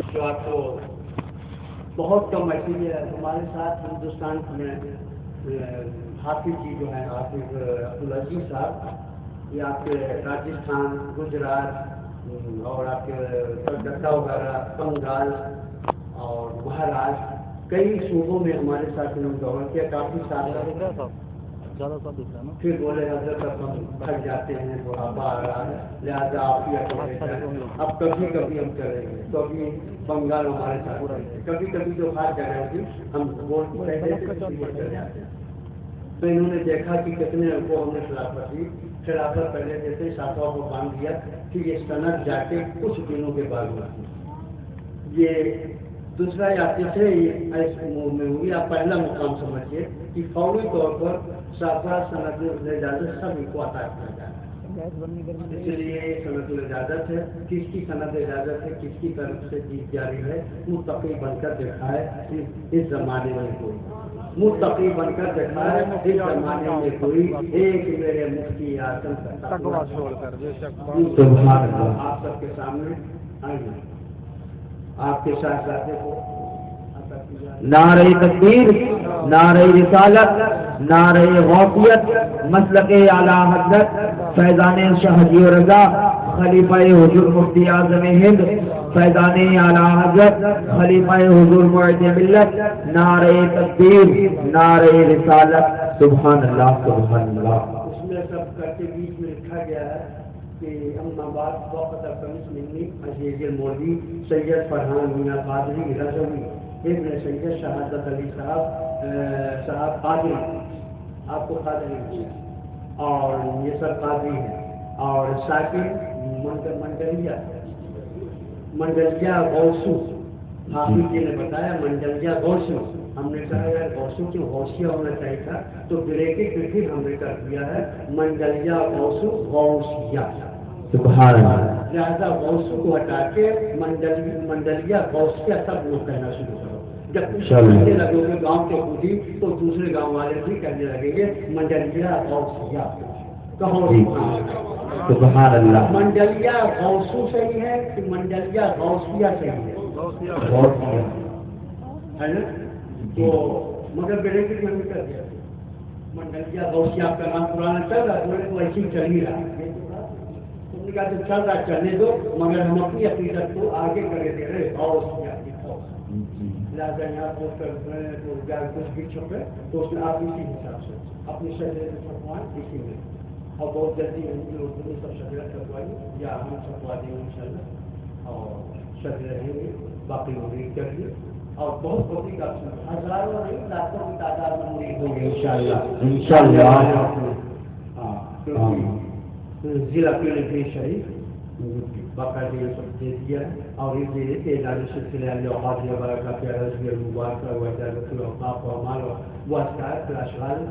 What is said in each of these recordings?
جو آپ کو بہت کم ایسی ہے ہمارے ساتھ ہندوستان میں حافظ جی جو ہیں حافظ عبدالعزیز صاحب، یہ آپ کے راجستھان، گجرات اور آپ کے کلکتہ وغیرہ، بنگال اور مہاراشٹر کئی صوبوں میں ہمارے ساتھ انہوں نے دورہ کیا، کافی سال زیادہ سا دکھ رہا ہے نا. پھر بولے حضرت اب ہم تھک جاتے ہیں، بڑھاپا آ رہا ہے، لہٰذا آپ ہی اکیلے جائیں. اب کبھی کبھی ہم کریں گے، کبھی بنگال ہمارے ساتھ رہیں گے، کبھی کبھی جو خاص جگہ ہوتی ہم بول رہے تھے. تو انہوں نے دیکھا کہ کتنے کو ہم نے خلافت پہلے دیتے ساتھوں کو باندھ دیا کہ یہ صنعت جا کے کچھ دنوں کے بعد ہوتی. یہ دوسرا یاتری سے میں ہوئی. آپ پہلا مقام سمجھیے کہ فوری طور پر سافر صنعت اجازت سب کو عطا کیا جائے. اس لیے صنعت اجازت ہے، کس کی صنعت اجازت ہے، کس کی طرف سے دی جاری ہے، متقی بن کر دیکھا ہے اس زمانے میں کوئی، متقی بن کر دیکھا ہے اس زمانے میں کوئی. ایک میرے مفتی اعظم آپ سب کے سامنے آئیے، آپ کے ساتھ ساتھ نعرہ تکبیر، نعرہ رسالت، نعرہ غوثیت، مسلک اعلی حضرت فیضان شہدی و رضا خلیفہ حضور مفتی اعظم ہند فیضان اعلی حضرت خلیفہ حضور معید ملت. نعرہ تکبیر، نعرہ رسالت. سبحان اللہ سبحان اللہ. اس میں سب کر کے بیچ میں لکھا گیا ہے کہ اما بعد وقت الخمس منی عزیز المولوی سید فرحان میاں قادری رضوی ابن سید شہادت علی صاحب قادری، آپ کو قادری کیا اور یہ سب قادری ہیں، اور ساکن منڈلیا غوثو. حافظ جی نے بتایا منڈلیا غوثو. ہم نے کہا یار غوثو کی غوثیہ ہونا چاہیے تھا، تو بریکٹ پھر ہم نے کر دیا ہے منڈلیا غوثو غوثیہ. سبحان اللہ. لہٰذا غوثو کو ہٹا کے منڈلیا غوثیہ سب لوگ کہنا شروع کرو. جب کہنے لگو گے گاؤں کے خود ہی تو دوسرے گاؤں والے بھی کہنے لگیں گے منڈلیا غوثیہ. کہو سبحان اللہ. منڈلیا غوثو صحیح ہے کہ منڈلیا غوثیہ صحیح ہے نا؟ تو مگر بریکٹ میں کر دیا منڈلیا غوثیہ. آپ کا نام پرانا چل رہا ہے، تو ایسی چل ہی رہا. تم نے کہا تو چل رہا چلنے دو، مگر ہم اپنی عقیدت کو آگے کر دے رہے غوثیہ. لہٰذا یہاں کچھ بھی چھپے تو اس میں آپ اسی حساب سے اپنی شہریت چھپوائیں اسی میں، اور بہت جلدی اردو میں سب شہریت چھپوائیے یا ہم چھپوا دیں گے انشاءاللہ، اور شہری رہیں گے. باقی امید کریے اور بہت بڑی کا ہزاروں نہیں لاکھوں کی تعداد میں امید ہوں گے انشاءاللہ. ضلع پیلی شریف باقاعدہ یہ سب دے دیا ہے، اور یہ دے کے ادارے سلسلے اوقات برکات رضی المبارک وجالت الاوقاف و اعمال و اذکار اشغال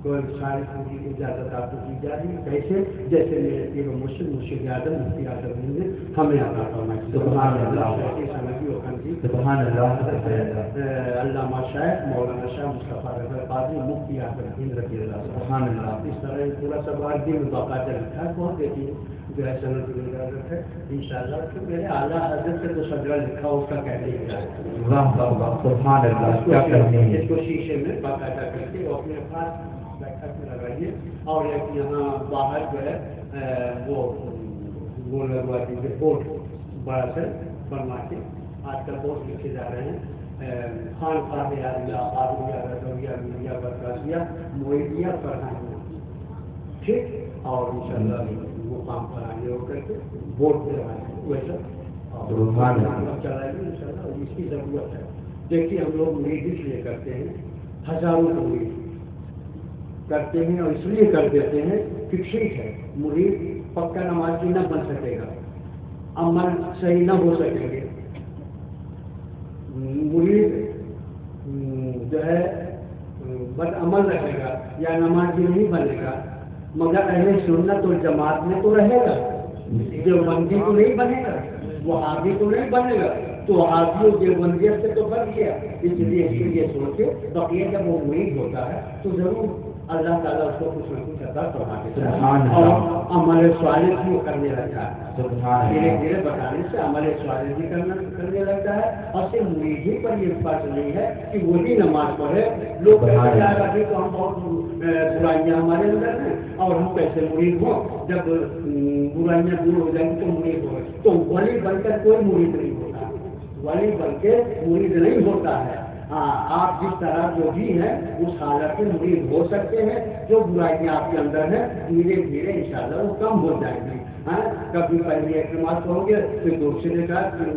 کوئی ساری پوری اجازت آپ کو دی جا رہی ہے. کیسے؟ جیسے میرے پیر و مرشد اعظم مفتی اعظم نے ہمیں عطا فرمائی. سبحان اللہ. سبحان اللہ. علامہ شیخ مولانا شاہ مصطفیٰ رضا قادری مفتی اعظم ہند رضی اللہ. سبحان اللہ. اس طرح پورا سب آج دن باقاعدہ لکھا ہے، بہت دیکھیے جو ہے صنعت اجازت ہے انشاءاللہ. تو میرے اعلیٰ حضرت سے تو صدرہ لکھا اس کا کہنے کیا ہے. واہ واہ واہ. سبحان اللہ. کیا کہتے ہیں. اس کو شیشے میں باقاعدہ کر کے اور اپنے پاس بیٹھک میں لگائیے، اور ایک یہاں باہر جو ہے وہ لگوا دیجیے بورڈ بڑا سے بنوا کے. آج کل بورڈ لکھے جا رہے ہیں خان خواہ عالیہ قادریہ رضویہ میریا برکاتیہ معیدیہ فرحانیہ، ٹھیک. اور انشاءاللہ مقام پر آگے ہو کر کے بورڈ پہ لگائیں ویسا چلائیے انشاءاللہ. اور اس کی ضرورت ہے. دیکھیے ہم لوگ مرید اس لیے کرتے ہیں، ہزاروں کو مرید کرتے ہیں اور اس لیے کر دیتے ہیں کہ ٹھیک ہے مرید پکا نمازی نہ بن سکے گا، عمل صحیح نہ ہو سکیں گے، مرید جو ہے بد عمل رہے گا یا نمازی نہیں بنے گا، مگر اہل سنت اور جماعت میں تو رہے گا. دیوبندی تو نہیں بنے گا، وہابی تو نہیں بنے گا. تو وہابی اور دیوبندیت سے تو بن گیا. اس لیے سوچے بقیہ جب وہ مرید ہوتا ہے تو ضرور اللہ تعالیٰ اس کو کچھ نہ کچھ عطا فرما دیتا سبحان ہے اللہ۔ اور عمل صالح بھی کرنے لگتا ہے، سبحان دھیرے اللہ۔ دھیرے بتانے سے عمل صالح بھی کرنے لگتا ہے، اور صرف مرید ہی پر یہ فرض نہیں ہے کہ وہی نماز پڑھے۔ لوگ کہتے ہیں ابھی تو ہم بہت برائیاں ہمارے اندر ہیں اور ہم کیسے مرید ہوں، جب برائیاں دور ہو جائیں گی تو مرید ہو، تو ولی بن کر کوئی مرید نہیں ہوتا، ولی بن کے مرید نہیں ہوتا ہے۔ ہاں، آپ جس طرح جو بھی ہیں اس حالت میں مرید ہو سکتے ہیں، جو برائیاں آپ کے اندر ہیں دھیرے دھیرے انشاءاللہ وہ کم ہو جائیں گی۔ ہاں، کبھی پہلے ایک نماز پڑھو گے، پھر دوسرے رکعت، پھر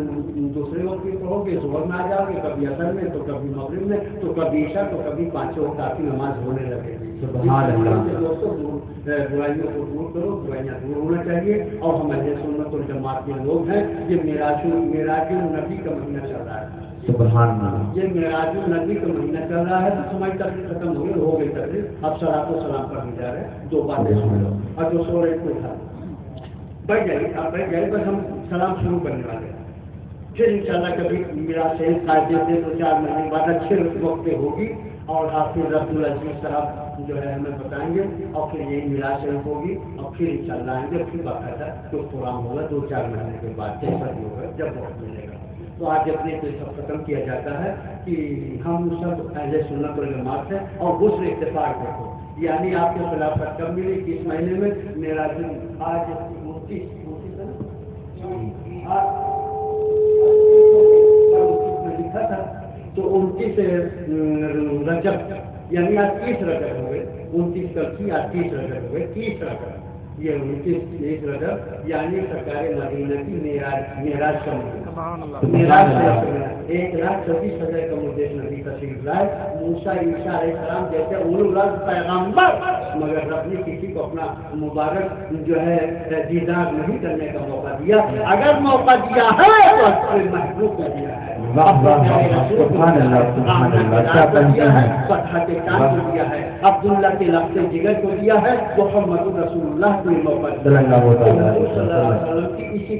دوسرے وقت بھی پڑھو گے، ظہر میں آ جاؤ گے، کبھی عصر میں، تو کبھی مغرب میں، تو کبھی عشاء، تو کبھی پانچوں وقت کی نماز ہونے لگے گی۔ سبحان اللہ۔ دوستوں برائیوں کو دور کرو، برائیاں دور ہونا چاہیے، اور ہم اہل سنت والجماعت کے لوگ ہیں۔ یہ معراج النبی کا مہینہ چل رہا ہے، سبحان اللہ۔ یہ معراج النبی کا مہینہ چل رہا ہے، تو ہماری تقریر ختم ہو گئی تقریر، اب صلاۃ و سلام پر بھی جا رہے ہیں، 2 باتیں سن لو، اور جو سو رہے کو اٹھا بیٹھ جائیے، آپ بیٹھ جائیے، بس ہم سلام شروع کرنے والے ہیں، پھر انشاءاللہ کبھی میرا صحیح قاعدے سے 2-4 مہینے بعد اچھے وقت پہ ہوگی، اور حافظ عبدالعزیز صاحب جو ہے ہمیں بتائیں گے، اور پھر یہی میراث شریف ہوگی، اور پھر انشاءاللہ آئیں گے، پھر باقاعدہ کچھ پروگرام ہوگا 2-4 مہینے کے بعد، جیسا بھی ہوگا جب وقت ملے گا۔ تو آج اپنے کو سب ختم کیا جاتا ہے کہ ہم سب اہل سنت والجماعت ہیں، اور غسل اتفاق دیکھو، یعنی آپ کے خلافت کب ملی، کس مہینے میں؟ میرا دن آج 29 میں لکھا تھا، تو 29 رجب، یعنی آج 30 رجب ہوئے، 29 کل تھی، آج 30 رجب ہوئے، 30 رجب، یہ 29 رجب یعنی سرکار مدینہ کی معراج کا مہینہ، معراج کا مہینہ، 1,26,000 کا مدیش نبی تشریف لائے، موسیٰ عیسیٰ علیہ السلام جیسے اولو العزم پیغمبر، مگر رب نے کسی کو اپنا مبارک جو ہے دیدار نہیں کرنے کا موقع دیا، اگر موقع دیا ہے تو کوئی محبوب کا دیا ہے۔ واہ واہ واہ، سبحان اللہ، سبحان اللہ، کیا کہتے ہیں، فتح کے چاند کو دیا ہے، عبداللہ کے لفظ جگر کو دیا ہے، محمد رسول اللہ کو موقع دیا ہے، صلی اللہ علیہ وسلم۔ صلی اللہ علیہ وسلم کی اسی